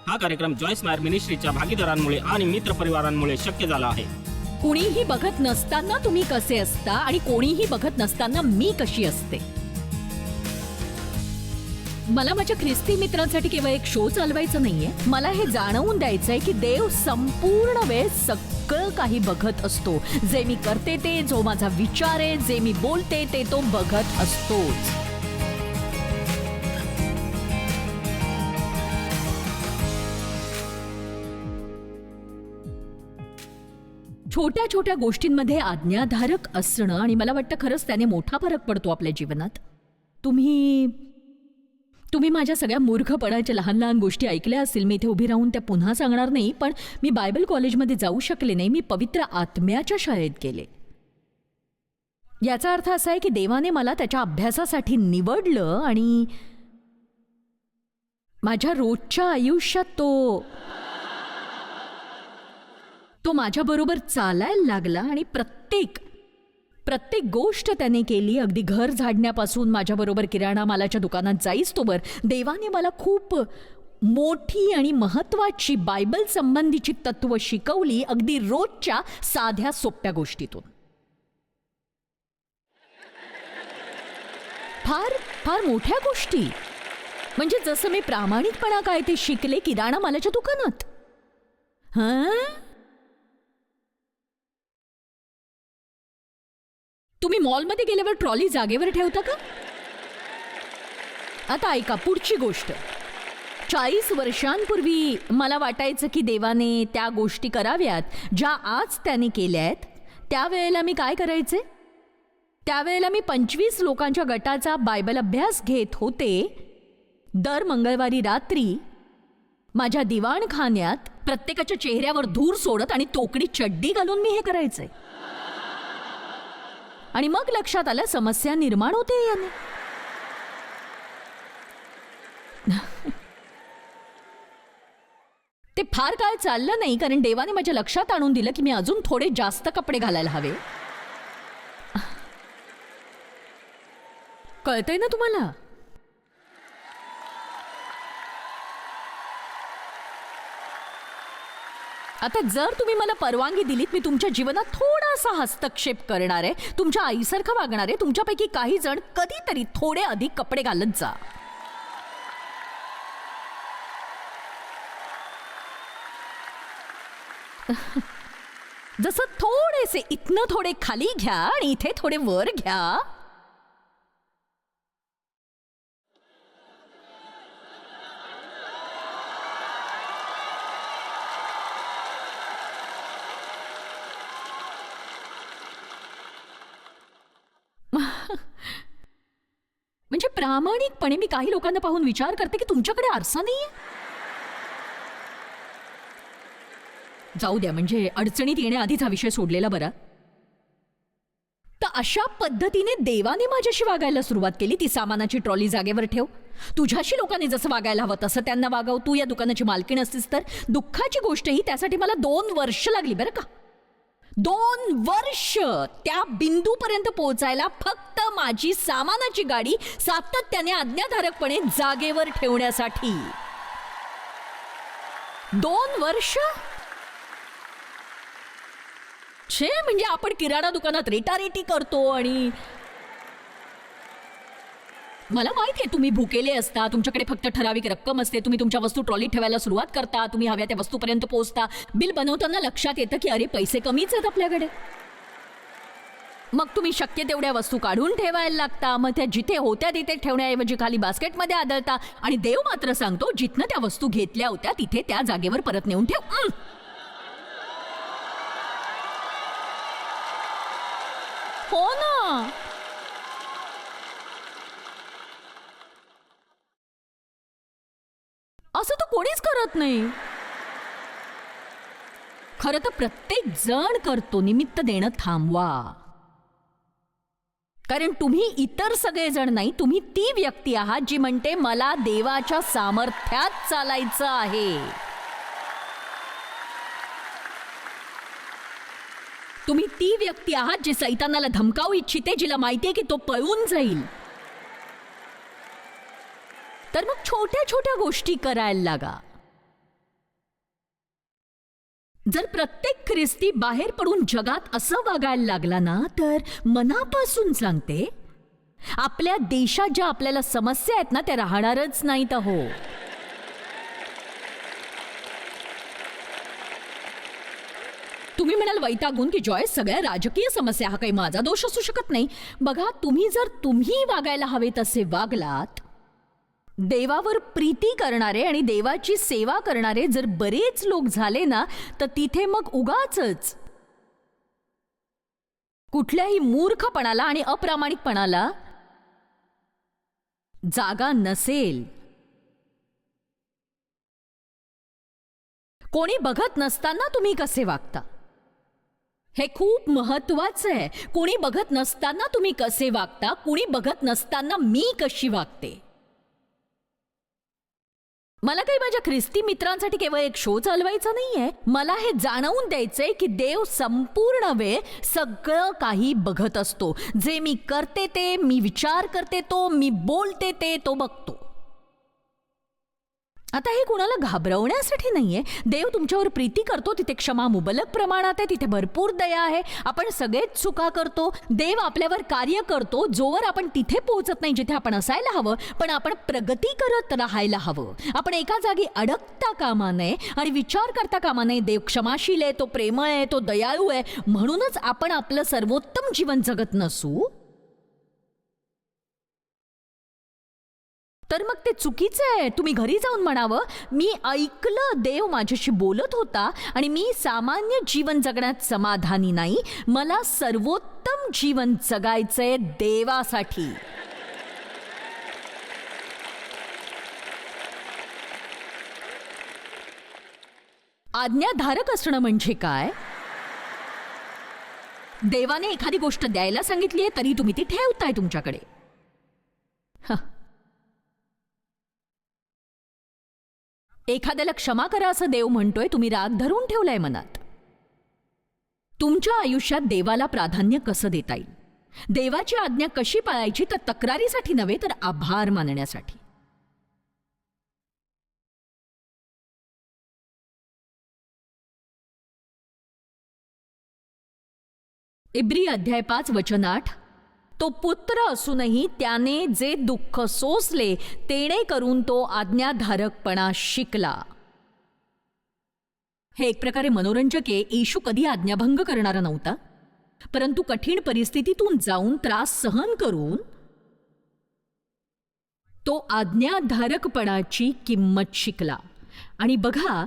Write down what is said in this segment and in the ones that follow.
हा कार्यक्रम जॉय स्मायर मिनिस्ट्रीच्या भागीदारांमुळे आणि मित्रपरिवारांमुळे शक्य झाला आहे. कुणीही बघत नसताना तुम्ही कसे असता आणि कोणीही बघत नसताना मी कशी असते. मला माझ्या ख्रिस्ती मित्रांसाठी केवळ एक शो चालवायचा नाहीये. मला हे जाणवून द्यायचंय की देव संपूर्ण वेळ सगळं काही बघत असतो. जे मी करते ते, जो माझा विचार आहे, जे मी बोलते ते तो बघत असतोच. छोट्या छोट्या गोष्टींमध्ये आज्ञाधारक असणं, आणि मला वाटतं खरंच त्याने मोठा फरक पडतो आपल्या जीवनात. तुम्ही माझ्या सगळ्या मूर्खपणाच्या लहान लहान गोष्टी ऐकल्या असतील. मी इथे उभी राहून त्या पुन्हा सांगणार नाही. पण मी बायबल कॉलेजमध्ये जाऊ शकले नाही. मी पवित्र आत्म्याच्या शाळेत गेले. याचा अर्थ असा आहे की देवाने मला त्याच्या अभ्यासासाठी निवडलं आणि माझ्या रोजच्या आयुष्यात तो माझ्याबरोबर चालायला लागला आणि प्रत्येक गोष्ट त्याने केली. अगदी घर झाडण्यापासून माझ्याबरोबर किराणा मालाच्या दुकानात जाईस्तोवर देवाने मला खूप मोठी आणि महत्वाची बायबल संबंधीची तत्व शिकवली, अगदी रोजच्या साध्या सोप्या गोष्टीतून. फार फार मोठ्या गोष्टी, म्हणजे जसं मी प्रामाणिकपणा काय ते शिकले किराणा मालाच्या दुकानात. तुम्ही मॉलमध्ये गेल्यावर ट्रॉली जागेवर ठेवता का? आता ऐका पुढची गोष्ट. 40 वर्षांपूर्वी मला वाटायचं की देवाने त्या गोष्टी कराव्यात ज्या आज त्याने केल्या आहेत. त्यावेळेला मी काय करायचे? त्यावेळेला मी 25 लोकांच्या गटाचा बायबल अभ्यास घेत होते. दर मंगळवारी रात्री माझ्या दिवाणखान्यात प्रत्येकाच्या चेहऱ्यावर धूर सोडत आणि तोकडी चड्डी घालून मी हे करायचे. आणि मग लक्षात आलं समस्या निर्माण होते याने. ते फार काळ चाललं नाही, कारण देवाने माझ्या लक्षात आणून दिलं की मी अजून थोडे जास्त कपडे घालायला हवे. कळतंय ना तुम्हाला? आता जर तुम्ही मला परवानगी दिलीत, मी तुमच्या जीवनात थोडासा हस्तक्षेप करणार आहे. तुमच्या आईसारखं वागणार आहे. तुमच्यापैकी काही जण कधीतरी थोडे अधिक कपडे घालत जा. जसं थोडेसे इथनं थोडे खाली घ्या आणि इथे थोडे वर घ्या. म्हणजे प्रामाणिकपणे मी काही लोकांना पाहून विचार करते की तुमच्याकडे आरसा नाहीये. जाऊ द्या, म्हणजे अडचणीत येण्याआधीच हा विषय सोडलेला बरा. तर अशा पद्धतीने देवाने माझ्याशी वागायला सुरुवात केली. ती सामानाची ट्रॉली जागेवर ठेव. तुझ्याशी लोकांनी जसं वागायला हवं तसं त्यांना वागव. तू या दुकानाची मालकीण असतीस तर. दुःखाची गोष्ट ही त्यासाठी मला 2 वर्ष लागली बरं का. 2 वर्ष त्या बिंदूपर्यंत पोहोचायला फक्त माझी सामानाची गाडी सातत्याने आज्ञाधारकपणे जागेवर ठेवण्यासाठी. 2 वर्ष. छे, म्हणजे आपण किराणा दुकानात रेटारेटी करतो. आणि मला माहिती आहे तुम्ही भुकेले असता. तुमच्याकडे फक्त ठराविक रक्कम असते. तुम्ही तुमच्या वस्तू ट्रॉलीत ठेवायला सुरुवात करता. तुम्ही हव्या त्या वस्तूपर्यंत पोहोचता. बिल बनवताना लक्षात येतं की अरे पैसे कमीच आहेत आपल्याकडे. मग तुम्ही शक्य तेवढ्या वस्तू काढून ठेवायला लागता. मग त्या जिथे होत्या तिथे ठेवण्याऐवजी खाली बास्केटमध्ये आदळता. आणि देव मात्र सांगतो जिथनं त्या वस्तू घेतल्या होत्या तिथे त्या जागेवर परत नेऊन ठेव. हो ना. असं तर कोणीच करत नाही. खरं तर प्रत्येक जण करतो. निमित्त देणं थांबवा. कारण तुम्ही इतर सगळेजण नाही, तुम्ही ती व्यक्ती आहात जी म्हणते मला देवाच्या सामर्थ्यात चालायचं आहे. तुम्ही ती व्यक्ती आहात जी सैतानाला धमकावू इच्छिते, जिला माहितीये की तो पळून जाईल. तर मग छोट्या छोट्या गोष्टी करायला लागा. जर प्रत्येक ख्रिस्ती बाहेर पडून जगात असं वागायला लागला ना, तर मनापासून सांगते, आपल्या देशात ज्या आपल्याला समस्या आहेत ना, त्या राहणारच नाहीत हो. तुम्ही म्हणाल वैतागून की जॉय, सगळ्या राजकीय समस्या हा काही माझा दोष असू शकत नाही. बघा, तुम्ही वागायला हवे तसे वागलात, देवावर प्रीती करणारे आणि देवाची सेवा करणारे जर बरेच लोक झाले ना, तर तिथे मग उगाचच कुठल्याही मूर्खपणाला आणि अप्रामाणिकपणाला जागा नसेल. कोणी बघत नसताना तुम्ही कसे वागता हे खूप महत्वाचं आहे. कोणी बघत नसताना तुम्ही कसे वागता, कोणी बघत नसताना मी कशी वागते. मला काही माझ्या ख्रिस्ती मित्रांसाठी केवळ एक शो चालवायचा नाहीये. मला हे जाणवून द्यायचंय की देव संपूर्ण वेळ सगळं काही बघत असतो. जे मी करते ते, मी विचार करते तो, मी बोलते ते, तो बघतो. आता हे कुणाला घाबरवण्यासाठी नाहीये. देव तुमच्यावर प्रीती करतो, तिथे क्षमा मुबलक प्रमाणात आहे, तिथे भरपूर दया आहे. आपण सगळेच चुका करतो. देव आपल्यावर कार्य करतो जोवर आपण तिथे पोहोचत नाही जिथे आपण असायला हवं, पण आपण प्रगती करत राहायला हवं. आपण एका जागी अडकता कामा नये आणि विचार करता कामा नये. देव क्षमाशील आहे, तो प्रेमळ आहे, तो दयाळू आहे, म्हणूनच आपण आपलं सर्वोत्तम जीवन जगत नसू, तर मग ते चुकीचं आहे. तुम्ही घरी जाऊन म्हणावं, मी ऐकलं, देव माझ्याशी बोलत होता आणि मी सामान्य जीवन जगण्यात समाधानी नाही, मला सर्वोत्तम जीवन जगायचंय देवासाठी. आज्ञाधारक असणं म्हणजे काय? देवाने एखादी गोष्ट द्यायला सांगितली आहे तरी तुम्ही ती ठेवताय तुमच्याकडे. एखाद्याला क्षमा करा असं देव म्हणतोय, तुम्ही राग धरून ठेवलाय मनात. तुमच्या आयुष्यात देवाला प्राधान्य कसं देता येईल, देवाची आज्ञा कशी पाळायची, तर तक्रारीसाठी नव्हे तर आभार मानण्यासाठी. इब्री अध्याय 5 वचन 8, तो पुत्र असूनही त्याने जे दुःख सोसले तेणे करून तो आज्ञाधारकपणा शिकला. हे एक प्रकारे मनोरंजक आहे. येशू कधी आज्ञाभंग करणारा नव्हता, परंतु कठीण परिस्थितीतून जाऊन त्रास सहन करून तो आज्ञाधारकपणाची किंमत शिकला. आणि बघा,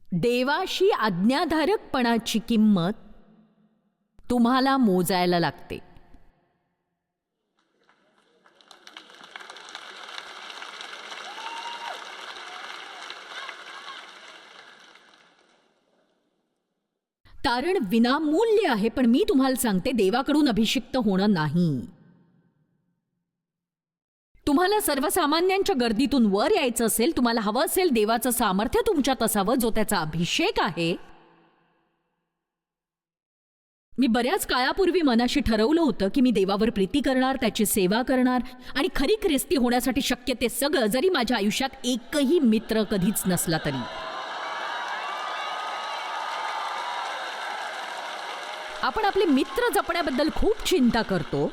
देवाशी आज्ञाधारकपणाची किंमत तुम्हाला मोजायला लागते. तारण विनामूल्य आहे, पण मी तुम्हाला सांगते, देवाकडून अभिषिक्त होणं नाही. तुम्हाला सर्वसामान्यांच्या गर्दीतून वर यायचं असेल, तुम्हाला हवं असेल देवाचं सामर्थ्य तुमच्यात असावं, जो त्याचा अभिषेक आहे. मी बऱ्याच काळापूर्वी मनाशी ठरवलं होतं की मी देवावर प्रीती करणार, त्याची सेवा करणार आणि खरी ख्रिस्ती होण्यासाठी शक्य ते सगळं, जरी माझ्या आयुष्यात एकही मित्र कधीच नसला तरी. आपण आपले मित्र जपण्याबद्दल खूप चिंता करतो.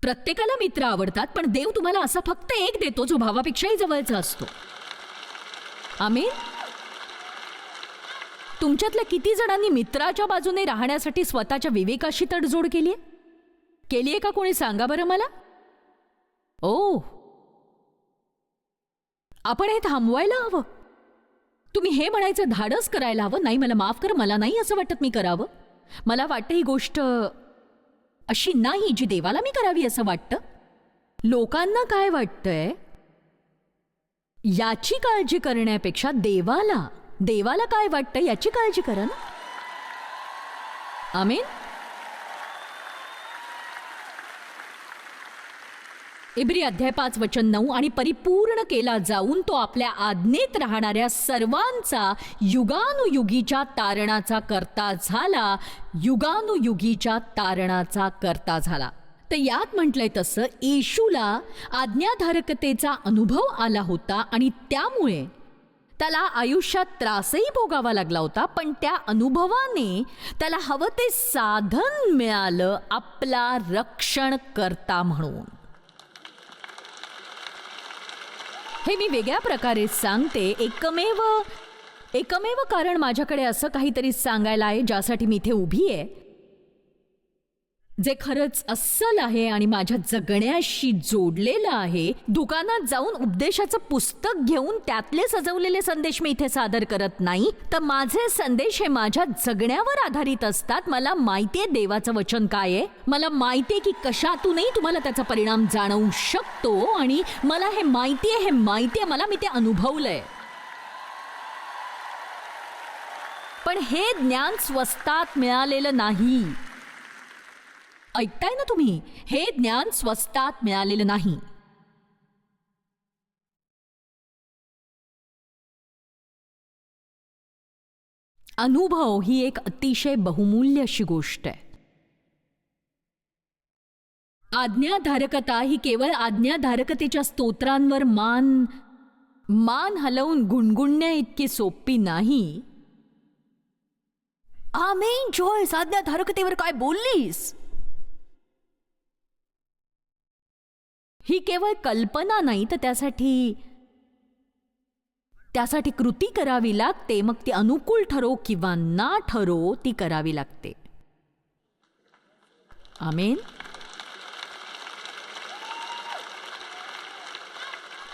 प्रत्येकाला मित्र आवडतात, पण देव तुम्हाला असा फक्त एक देतो जो भावापेक्षाही जवळचा असतो. आमेन. तुमच्यातल्या किती जणांनी मित्राच्या बाजूने राहण्यासाठी स्वतःच्या विवेकाशी तडजोड केलीये का? कोणी सांगा बरं मला. ओ, आपण हे थांबवायला हवं. तुम्ही हे म्हणायचं धाडस करायला हवं, नाही मला माफ कर, मला नाही असं वाटत मी करावं. मला वाटतं ही गोष्ट अशी नाही जी देवाला मी करावी असं वाटतं. लोकांना काय वाटतंय याची काळजी करण्यापेक्षा देवाला काय वाटतं याची काळजी करा ना. आमेन. इब्री अध्याय 5 वचन 9, आणि परिपूर्ण केला जाऊन तो आपल्या आज्ञेत राहणाऱ्या सर्वांचा युगानुयुगीच्या तारणाचा करता झाला. युगानुयुगीच्या तारणाचा करता झाला. तर यात म्हटलंय तसं येशूला आज्ञाधारकतेचा अनुभव आला होता आणि त्यामुळे त्याला आयुष्यात त्रासही भोगावा लागला होता, पण त्या अनुभवाने त्याला हवं ते साधन मिळालं आपला रक्षणकर्ता म्हणून. हे मी वेगळ्या प्रकारे सांगते. एकमेव कारण माझ्याकडे असं काहीतरी सांगायला आहे ज्यासाठी मी इथे उभी आहे, जे खरंच अस्सल आहे आणि माझ्या जगण्याशी जोडलेलं आहे. दुकानात जाऊन उपदेशाचं पुस्तक घेऊन त्यातले सजवलेले संदेश मी इथे सादर करत नाही, तर माझे संदेश हे माझ्या जगण्यावर आधारित असतात. मला माहितीये देवाचं वचन काय आहे, मला माहितीये की कशातूनही तुम्हाला त्याचा परिणाम जाणवू शकतो, आणि मला हे माहितीये, मला मी ते अनुभवलंय. पण हे ज्ञान स्वस्तात मिळालेलं नाही. ऐकताय ना तुम्ही? हे ज्ञान स्वस्तात मिळालेलं नाही. अनुभव ही एक अतिशय बहुमूल्य अशी गोष्ट आहे. आज्ञाधारकता ही केवळ आज्ञाधारकतेच्या स्तोत्रांवर मान हलवून गुणगुणण्या इतकी सोपी नाही. आमेन जॉयस, आज्ञाधारकतेवर काय बोललीस? ही केवळ कल्पना नाही, तर त्यासाठी कृती करावी लागते. मग ती अनुकूल ठरो किंवा ना ठरो, ती करावी लागते. आमेन.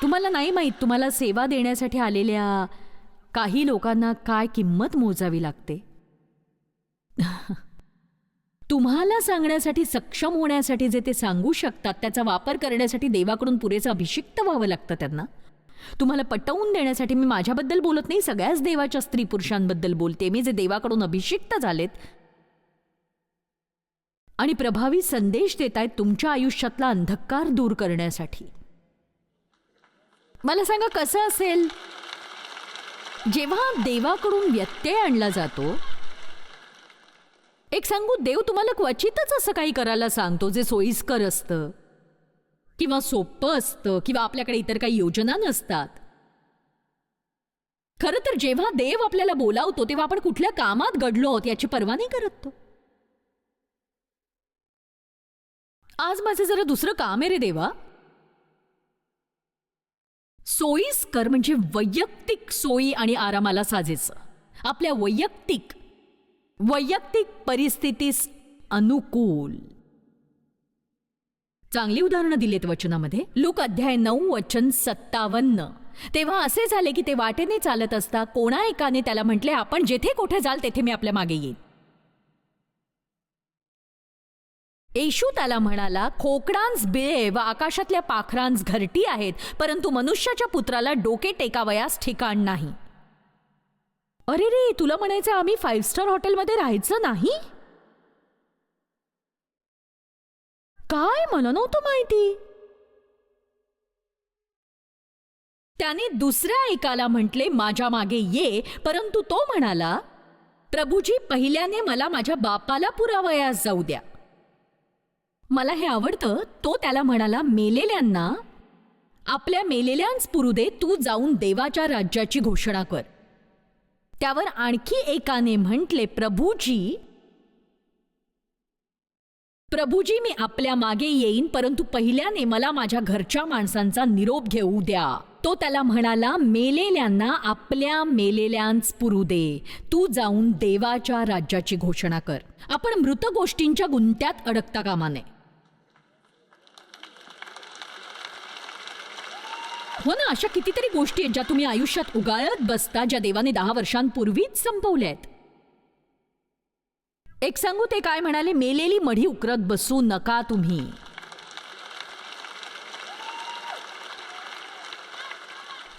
तुम्हाला नाही माहीत, तुम्हाला सेवा देण्यासाठी आलेल्या काही लोकांना काय किंमत मोजावी लागते. तुम्हाला सांगण्यासाठी सक्षम होण्यासाठी जे ते सांगू शकतात, त्याचा वापर करण्यासाठी देवाकडून पुरेसं अभिषिक्त व्हावं लागतं त्यांना. तुम्हाला पटवून देण्यासाठी, मी माझ्याबद्दल बोलत नाही, सगळ्याच देवाच्या स्त्री पुरुषांबद्दल बोलते मी, जे देवाकडून अभिषिक्त झालेत आणि प्रभावी संदेश देत आहेत तुमच्या आयुष्यातला अंधकार दूर करण्यासाठी. मला सांगा, कसं असेल जेव्हा देवाकडून व्यत्यय आणला जातो? एक सांगू, देव तुम्हाला क्वचितच असं काही करायला सांगतो जे सोयीस्कर असतं किंवा सोपं असतं किंवा आपल्याकडे इतर काही योजना नसतात. खरं तर जेव्हा देव आपल्याला बोलावतो तेव्हा आपण कुठल्या कामात घडलो आहोत याची पर्वा नाही करत तो. आज माझं जरा दुसरं काम आहे रे देवा. सोयीस्कर म्हणजे वैयक्तिक सोयी आणि आरामाला साजेचं, आपल्या वैयक्तिक परिस्थितीस अनुकूल. चांगली उदाहरणं दिलीत वचनामध्ये. लूक अध्याय 9 वचन 57. तेव्हा असे झाले की ते वाटेने चालत असता कोणा एकाने त्याला म्हटले, आपण जेथे कोठे जाल तेथे मी आपल्या मागे येईन. येशू त्याला म्हणाला, खोकडांस बिळे व आकाशातल्या पाखरांस घरटी आहेत, परंतु मनुष्याच्या पुत्राला डोके टेकावयास ठिकाण नाही. अरे रे, तुला म्हणायचं आम्ही 5 स्टार हॉटेलमध्ये राहायचं नाही? काय, मला नव्हतं माहिती. त्याने दुसऱ्या एकाला म्हटले, माझ्या मागे ये, परंतु तो म्हणाला, प्रभूजी, पहिल्याने मला माझ्या बापाला पुरावयास जाऊ द्या. मला हे आवडतं. तो त्याला म्हणाला, मेलेल्यांना आपल्या मेलेल्यांस पुरू दे, तू जाऊन देवाच्या राज्याची घोषणा कर. त्यावर आणखी एकाने म्हटले, प्रभूजी, मी आपल्या मागे येईन, परंतु पहिल्याने मला माझ्या घरच्या माणसांचा निरोप घेऊ द्या. तो त्याला म्हणाला, मेलेल्यांना आपल्या मेलेल्यांस पुरू दे, तू जाऊन देवाच्या राज्याची घोषणा कर. आपण मृत गोष्टींच्या गुंत्यात अडकता कामा नये. हो ना, अशा कितीतरी गोष्टी आहेत ज्या तुम्ही आयुष्यात उगाळत बसता, ज्या देवाने 10 वर्षांपूर्वीच संपवल्यात. एक सांगू, ते काय म्हणाले, मेलेली मढी उकरत बसू नका तुम्ही.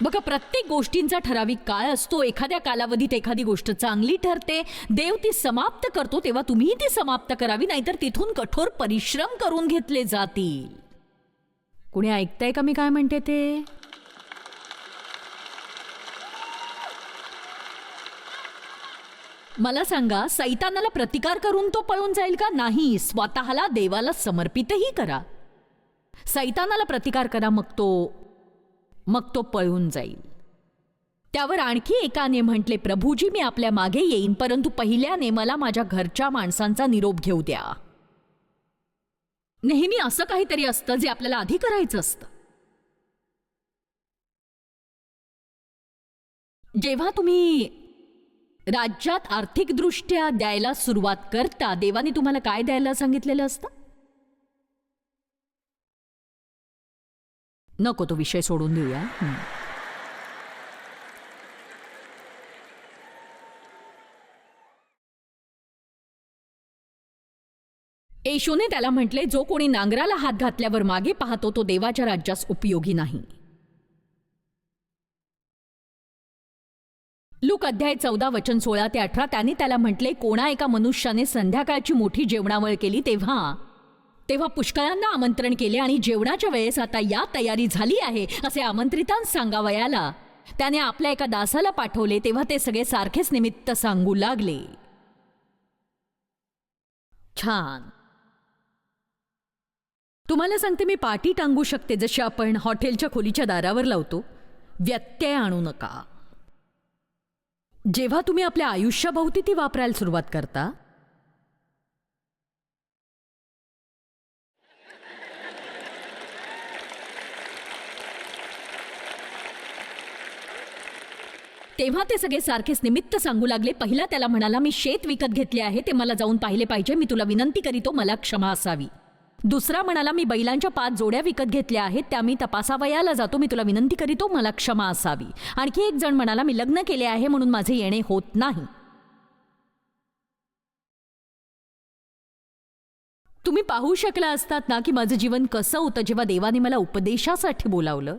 बघा, प्रत्येक गोष्टींचा ठराविक काळ असतो. एखाद्या कालावधीत एखादी गोष्ट चांगली ठरते, देव ती समाप्त करतो, तेव्हा तुम्ही ती समाप्त करावी, नाहीतर तिथून कठोर परिश्रम करून घेतले जातील. कुणी ऐकताय का मी काय म्हणते ते? मला सांगा, सैतानाला प्रतिकार करून तो पळून जाईल का? नाही, स्वतःला देवाला समर्पितही करा. सैतानाला प्रतिकार करा, मग तो पळून जाईल. त्यावर आणखी एकाने म्हटले, प्रभूजी मी आपल्या मागे येईन, परंतु पहिल्याने मला माझ्या घरच्या माणसांचा निरोप घेऊ द्या. नेहमी असं काहीतरी असतं जे आपल्याला आधी करायचं असतं. जेव्हा तुम्ही राज्यात आर्थिकदृष्ट्या द्यायला सुरुवात करता, देवाने तुम्हाला काय द्यायला सांगितलेलं असतं? नको, तो विषय सोडून देऊया. येशूने त्याला म्हटले, जो कोणी नांगराला हात घातल्यावर मागे पाहतो तो देवाच्या राज्यास उपयोगी नाही. लूक अध्याय 14 वचन 16 ते 18. त्याने त्याला म्हटले, कोणा एका मनुष्याने संध्याकाळची मोठी जेवणावळ केली तेव्हा पुष्कळांना आमंत्रण केले आणि जेवणाच्या वेळेस आता या तयारी झाली आहे असे आमंत्रितांस सांगावयाला त्याने आपल्या एका दासाला पाठवले. तेव्हा ते सगळे सारखेच निमित्त सांगू लागले. छान. तुम्हाला सांगते, मी पाटी टांगू शकते जशी आपण हॉटेलच्या खोलीच्या दारावर लावतो. व्यत्यय आणू नका. जेव्हा तुम्ही आपल्या आयुष्याभोवती ती वापरायला सुरुवात करता, तेव्हा ते सगळे सारखेच निमित्त सांगू लागले. पहिला त्याला म्हणाला, मी शेत विकत घेतले आहे, ते मला जाऊन पाहिले पाहिजे, मी तुला विनंती करीतो, मला क्षमा असावी. दुसरा म्हणाला, मी बैलांच्या 5 जोड्या विकत घेतल्या आहेत, त्या मी तपासावयाला जातो, मी तुला विनंती करीतो, मला क्षमा असावी. आणखी एक जण म्हणाला, मी लग्न केले आहे म्हणून माझे येणे होत नाही. तुम्ही पाहू शकला असतात ना की माझं जीवन कसं होतं जेव्हा देवाने मला उपदेशासाठी बोलावलं.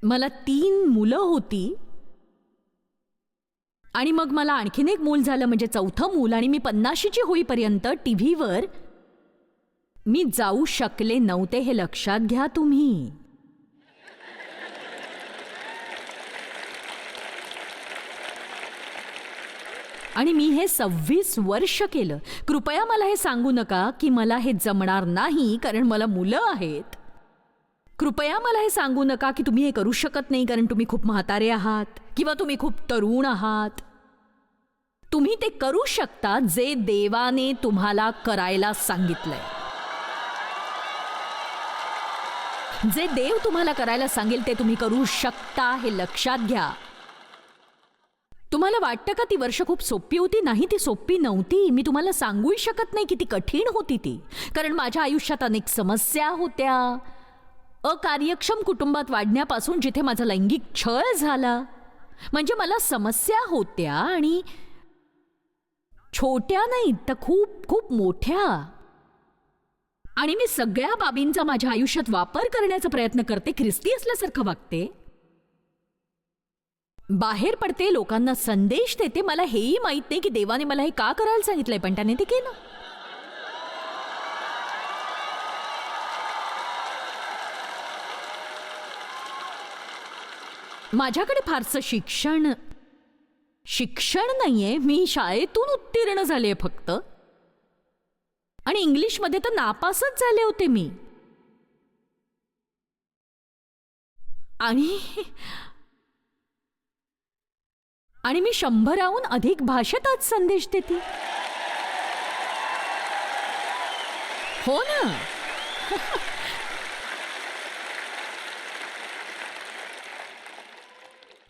मला 3 मुलं होती आणि मग मला आणखीन एक मूल झालं, म्हणजे 4थं मूल. आणि मी 50ची होईपर्यंत टीव्हीवर मी जाऊ शकले नव्हते, हे लक्षात घ्या तुम्ही. आणि मी हे 26 वर्ष केलं. कृपया मला हे सांगू नका की मला हे जमणार नाही कारण मला मुलं आहेत. कृपया मला हे सांगू नका की तुम्ही हे करू शकत नाही कारण तुम्ही खूप म्हातारे आहात किंवा तुम्ही खूप तरुण आहात. तुम्ही ते करू शकता जे देवाने तुम्हाला करायला सांगितलंय. जे देव तुम्हाला करायला सांगेल ते तुम्ही करू शकता, हे लक्षात घ्या. तुम्हाला वाटतं का ती वर्ष खूप सोपी होती? नाही, ती सोपी नव्हती. मी तुम्हाला सांगूही शकत नाही की ती कठीण होती ती. कारण माझ्या आयुष्यात अनेक समस्या होत्या. अकार्यक्षम कुटुंबात वाढण्यापासून जिथे माझा लैंगिक छळ झाला, म्हणजे मला समस्या होत्या आणि छोट्या नाहीत तर खूप खूप मोठ्या. आणि मी सगळ्या बाबींचा माझ्या आयुष्यात वापर करण्याचा प्रयत्न करते, ख्रिस्ती असल्यासारखं वागते, बाहेर पडते, लोकांना संदेश देते. मला हेही माहित नाही की देवाने मला हे का करायला सांगितलंय, पण त्याने ते केलं. माझ्याकडे फारसं शिक्षण नाहीये. मी शाळेतून उत्तीर्ण झाले फक्त, आणि इंग्लिशमध्ये तर नापासच झाले होते मी. आणि मी 100हून अधिक भाषेत आज संदेश देते. हो ना.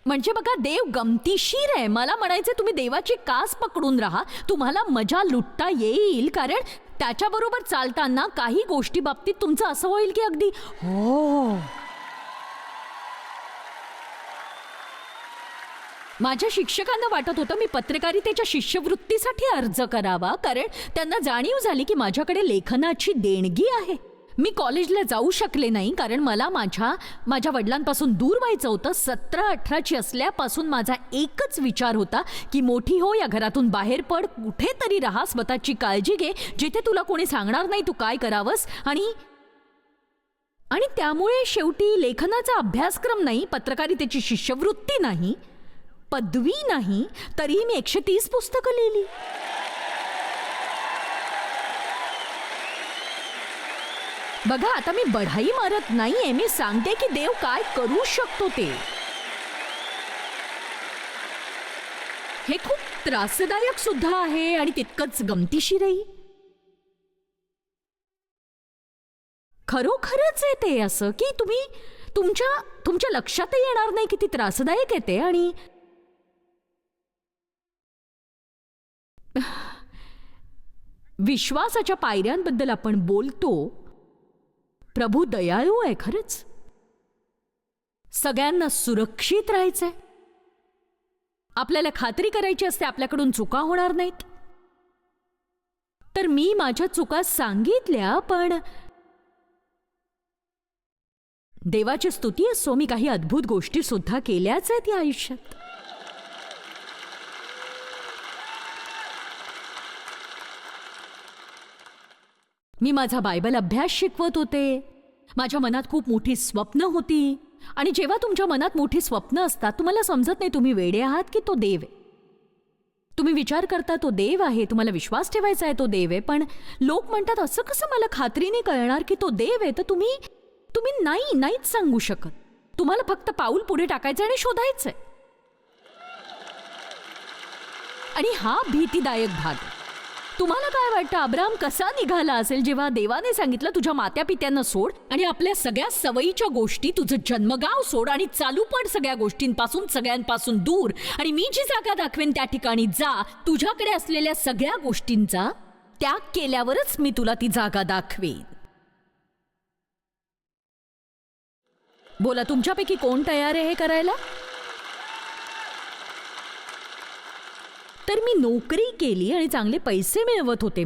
म्हणजे बघा, देव गमतीशीर आहे. मला म्हणायचे तुम्ही देवाची कास पकडून राहा, तुम्हाला मजा लुटता येईल. कारण त्याच्याबरोबर चालताना काही गोष्टी बाबतीत तुमचं असं होईल की अगदी हो. माझ्या शिक्षकांना वाटत होतं मी पत्रकारितेच्या शिष्यवृत्तीसाठी अर्ज करावा, कारण त्यांना जाणीव झाली की माझ्याकडे लेखनाची देणगी आहे. मी कॉलेजला जाऊ शकले नाही कारण मला माझ्या वडिलांपासून दूर व्हायचं होतं. 17-18ची असल्यापासून माझा एकच विचार होता की मोठी हो, या घरातून बाहेर पड, कुठेतरी राहा, स्वतःची काळजी घे, जिथे तुला कोणी सांगणार नाही तू काय करावंस. आणि त्यामुळे शेवटी लेखनाचा अभ्यासक्रम नाही, पत्रकारितेची शिष्यवृत्ती नाही, पदवी नाही तरी मी 130 पुस्तकं लिहिली. बघा, आता मी बढाई मारत नाहीये, मी सांगते की देव काय करू शकतो ते. हे खूप त्रासदायक सुद्धा आहे आणि तितकंच गमतीशीरही. खरोखरच आहे ते असं की तुम्ही तुमच्या लक्षातही येणार नाही किती त्रासदायक आहे ते. आणि विश्वासाच्या पायऱ्यांबद्दल आपण बोलतो. प्रभू दयाळू आहे खरंच. सगळ्यांना सुरक्षित राहायचंय. आपल्याला खात्री करायची असते आपल्याकडून चुका होणार नाहीत. तर मी माझ्या चुका सांगितल्या, पण देवाची स्तुती असो, मी काही अद्भुत गोष्टी सुद्धा केल्याच आहेत या आयुष्यात. मी माझा बायबल अभ्यास शिकवत होते. माझ्या मनात खूप मोठी स्वप्न होती. आणि जेव्हा तुमच्या मनात मोठी स्वप्न असतात, तुम्हाला समजत नाही तुम्ही वेडे आहात की तो देव आहे. तुम्ही विचार करता तो देव आहे, तुम्हाला विश्वास ठेवायचा आहे तो देव आहे. पण लोक म्हणतात असं कसं मला खात्रीने कळणार की तो देव आहे. तर तुम्ही नाहीच सांगू शकत. तुम्हाला फक्त पाऊल पुढे टाकायचं आणि शोधायचंय. आणि हा भीतीदायक भाग आहे. तुम्हाला काय वाटतं अब्राहम कसा निघाला असेल जेव्हा देवाने सांगितलं तुझ्या मात्यापित्यांना सोड आणि आपल्या सगळ्या सवयीच्या गोष्टी, तुझं जन्मगाव सोड आणि चालू पड सगळ्या गोष्टींपासून, सगळ्यांपासून दूर, आणि मी जी जागा दाखवेन त्या ठिकाणी जा. तुझ्याकडे असलेल्या सगळ्या गोष्टींचा त्याग केल्यावरच मी तुला ती जागा दाखवेन. बोला, तुमच्यापैकी कोण तयार आहे हे करायला? तर मी नोकरी केली आणि चांगले पैसे मिळवत होते.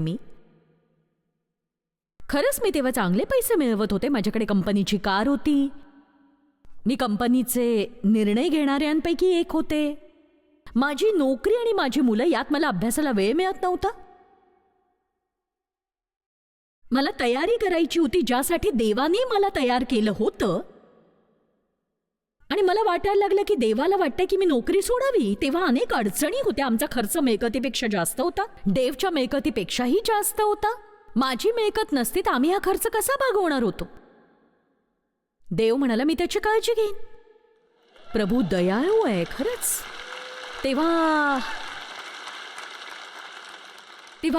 खरंच मी तेव्हा चांगले पैसे मिळवत होते. माझ्याकडे कंपनीची कार होती. मी कंपनीचे निर्णय घेणाऱ्यांपैकी एक होते. माझी नोकरी आणि माझी मुलं, यात मला अभ्यासाला वेळ मिळत नव्हता. मला तयारी करायची होती ज्यासाठी देवाने मला तयार केलं होतं. आणि मला वाटायला लागलं की देवाला वाटतंय की मी नोकरी सोडावी. तेव्हा अनेक अडचणी होत्या. आमचा खर्च मिळकतीपेक्षा जास्त होता, देवच्या मिळकतीपेक्षाही जास्त होता. माझी मिळकत नसती तर आम्ही हा खर्च कसा भागवणार होतो? देव म्हणाला मी त्याची काळजी घेईन. प्रभू दयाळू आहे खरंच. तेव्हा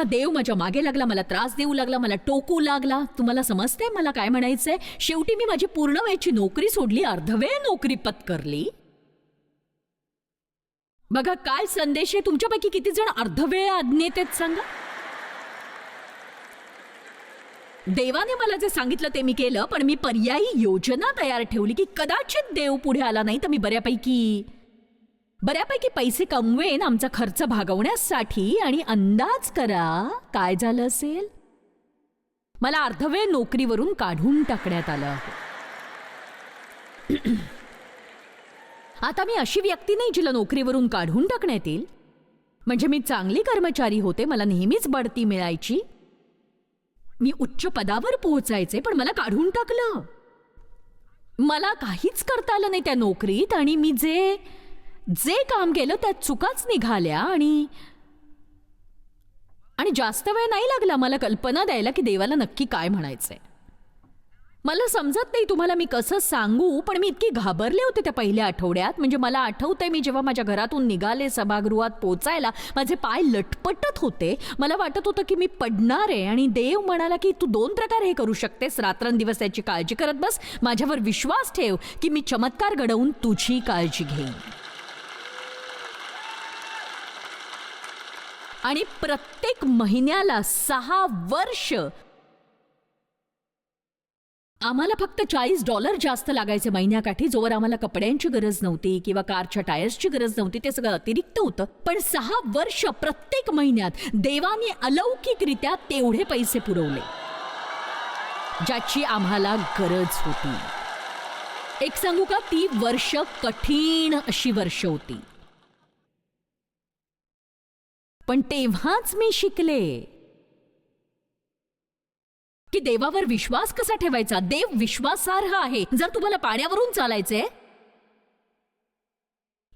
देव माझ्या मागे लागला, मला त्रास देऊ लागला, मला टोकू लागला. तुम्हाला समजतंय मला काय म्हणायचंय? शेवटी मी माझी पूर्ण वेळची नोकरी सोडली, अर्धवेळ नोकरी पत्करली. बघा काय संदेश आहे. तुमच्यापैकी किती जण अर्धवेळ आज्ञेत आहेत सांगा? देवाने मला जे सांगितलं ते मी केलं, पण मी पर्यायी योजना तयार ठेवली की कदाचित देव पुढे आला नाही तर मी बऱ्यापैकी पैसे कमवेन आमचा खर्च भागवण्यासाठी. आणि अंदाज करा काय झालं असेल? मला अर्धवेळ नोकरीवरून काढून टाकण्यात आलं. आता मी अशी व्यक्ती नाही जिला नोकरीवरून काढून टाकण्यात येईल. म्हणजे मी चांगली कर्मचारी होते, मला नेहमीच बढती मिळायची, मी उच्च पदावर पोहोचायचे, पण मला काढून टाकलं. मला काहीच करता आलं नाही त्या नोकरीत. आणि मी जे काम केलं त्यात चुकाच निघाल्या. आणि जास्त वेळ नाही लागला मला कल्पना द्यायला की देवाला नक्की काय म्हणायचंय. मला समजत नाही तुम्हाला मी कसं सांगू, पण मी इतकी घाबरले होते त्या पहिल्या आठवड्यात. म्हणजे मला आठवतंय मी जेव्हा माझ्या घरातून निघाले सभागृहात पोचायला, माझे पाय लटपटत होते. मला वाटत होतं की मी पडणार आहे. आणि देव म्हणाला की तू 2 प्रकारे हे करू शकतेस, रात्रंदिवस याची काळजी करत बस, माझ्यावर विश्वास ठेव की मी चमत्कार घडवून तुझी काळजी घेईन. आणि प्रत्येक महिन्याला 6 वर्ष आम्हाला फक्त $40 जास्त लागायचे महिन्याकाठी, जोवर आम्हाला कपड्यांची गरज नव्हती किंवा कारच्या टायर्सची गरज नव्हती. ते सगळं अतिरिक्त होतं. पण 6 वर्ष प्रत्येक महिन्यात देवाने अलौकिकरित्या तेवढे पैसे पुरवले ज्याची आम्हाला गरज होती. एक सांगू का, ती वर्ष कठीण अशी वर्ष होती. पण तेव्हाच मी शिकले की देवावर विश्वास कसा ठेवायचा. देव विश्वासार्ह आहे. जर तुम्हाला पाण्यावरून चालायचंय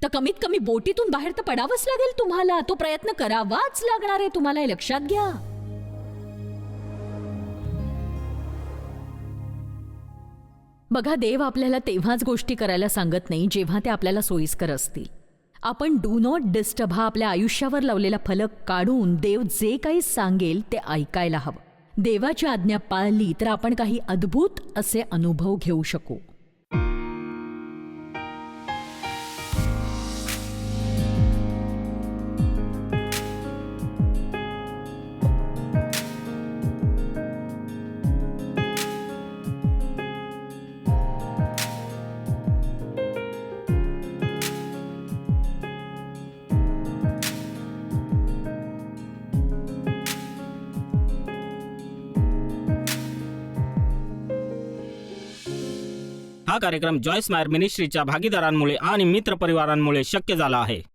तर कमीत कमी बोटीतून बाहेर तर पडावंच लागेल तुम्हाला. तो प्रयत्न करावाच लागणार आहे तुम्हाला, हे लक्षात घ्या. बघा, देव आपल्याला तेव्हाच गोष्टी करायला सांगत नाही जेव्हा ते आपल्याला सोयीस्कर असतील. आपण डू नॉट डिस्टर्ब हा आपल्या आयुष्यावर लावलेला फलक काढून देव जे काही सांगेल ते ऐकायला हवं. देवाची आज्ञा पाळली तर आपण काही अद्भुत असे अनुभव घेऊ शकू. हा कार्यक्रम जॉयस मायर मिनिस्ट्रीच्या भागीदारांमुळे आणि मित्रपरिवारांमुळे शक्य झाला आहे.